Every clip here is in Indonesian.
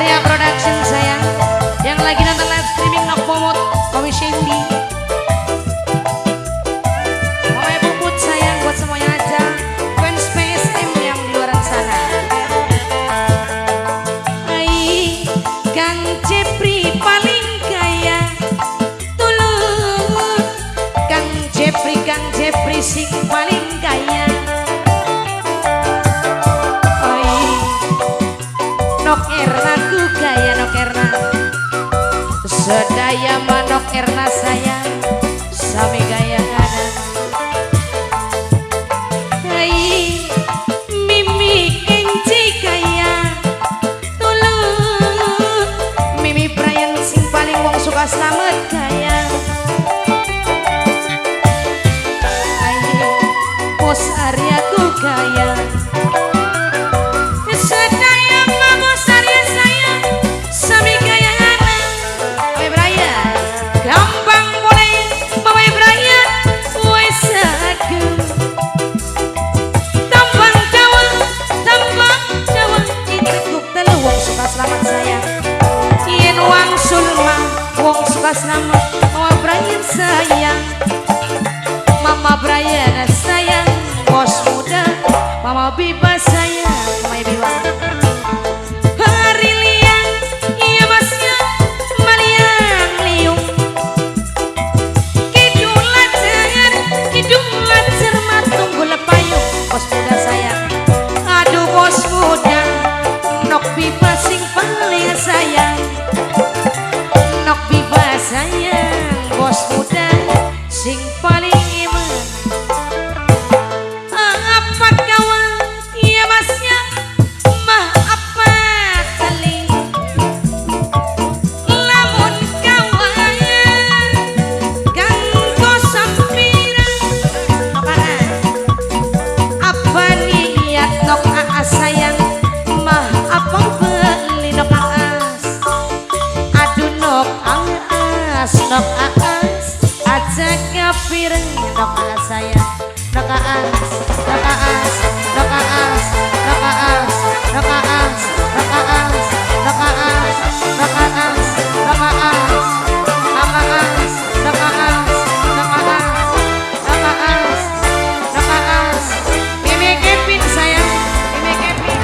Arya Production sayang, yang lagi nonton live streaming Nok Momot, Mami Shandy, Mama Puput sayang buat semuanya aja, fans PSM yang di luar sana. Hai, Kang Jepri paling kaya, tulung Kang Jepri sing paling kaya. Nok Erna ku gaya Nok Erna, sedaya manok Erna sayang, sami gaya ada. Hai, Mimi Kenci kaya, tulung Mimi Brian sing paling wong suka selamat kaya. Hai, Bos Arya ku gaya, selamat sayang, Yen Wang Sulma, wong suka selamat, Mama Brian sayang, Mama Brian sayang, bos muda, Mama Biba sayang, Mama Biba. Hari liang, iya masnya, Maliang liung, Kidul lacer matunggu lepayung, bos muda sayang, aduh bos muda, Nok Biba sing paling sayang, Nok Biba sayang, bos muda sing paling iman. Apa kawan, iya masnya, mah apa kali, lamun kawan, ganggu sampiran, apa niat Nok Aa sayang, mah apa beli Nok Aas, aduh Nok Aas, Nok Aas, aja kafireng Nok Aas sayang, Nok Aas, Nok Aas, Nok Aas, Nok Aas, Nok Aas, Nok Aas, Nok Aas, Nok Aas, Nok Aas, Nok Aas, Nok Aas, Nok Aas, Nok Aas, Nok Aas, Mimi Kevin sayang, Mimi Kevin.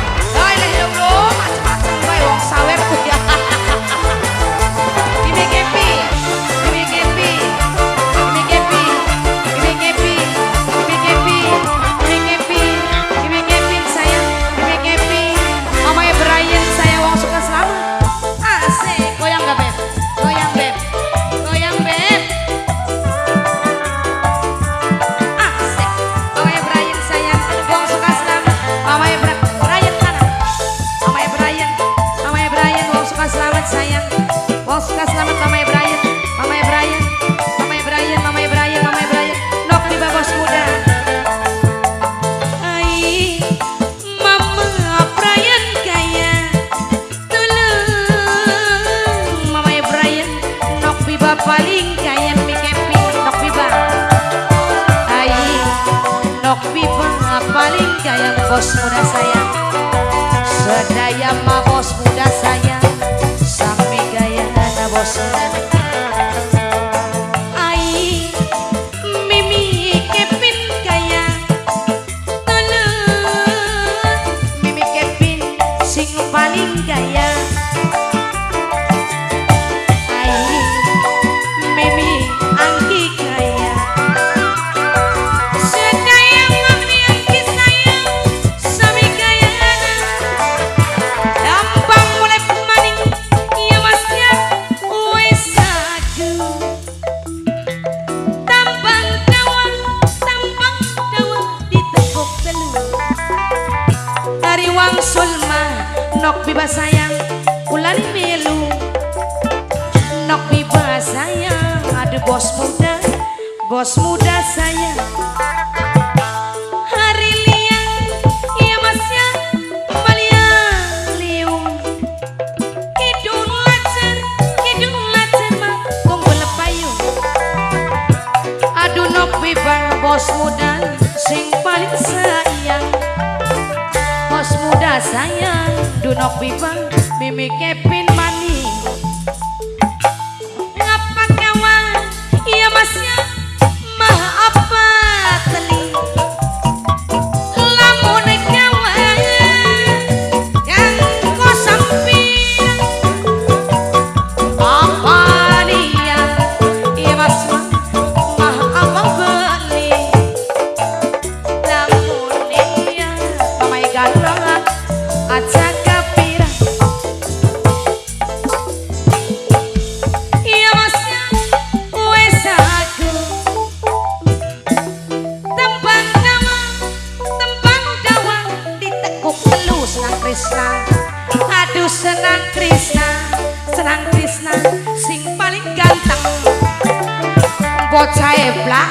Sawer tuh ya. Mimi Kepi, Mimi Kepi, Mimi Kepi, Mimi Kepi, Mimi Kepi, Mimi Kepi, Mimi Kepi sayang, Mimi Kepi, Mama Brian saya wong suka selamat. Asik, goyang gak beb? Goyang beb, goyang beb. Asik, Mama Brian sayang wong suka selamat. Mama Brian mana? Mama Brian. Selamat sayang, wong suka selamat Mama Brian, Mama Brian, Mama Brian, Mama Brian, Mama Brian, Nok Biba bos muda. Hai, Mama Brian kaya, tulung Mama Brian, Nok Biba paling kaya, Mimi Kepi, Nok Biba. Hai, Nok Biba paling kaya, bos muda sayang, sedaya ma bos muda sayang, sami gaya na bos muda. Ai, Mimi Kevin kaya, tulung Mimi Kevin sing paling gaya. Ai, Mimi Anggi kaya, sedaya Mami Anggi sayang, sami gaya na. Gampang mulai pemaning, iya masnya wes aku. Tampang dawa ditekuk telur. Dari Wang Sulma, Nok Biba sayang, ulani melu. Nok Biba sayang, aduh bos muda sayang. Hari liang, iya masnya, Maliang liung. Kidung lacer mah tunggu lepayung. Aduh Nok Biba bos muda sing paling sayang, bos muda sayang. dunok bibang mimi kepin mani ngapa kawan iya masnya mah apa teli lamun kawan yang kau samping apa dia iya mas mah apa beli lamun dia mamai ganteng aja kapira iya masnya wes aku tembang nama tembang dawa ditekuk telu senang Krisna aduh senang Krisna sing paling ganteng bocah eblak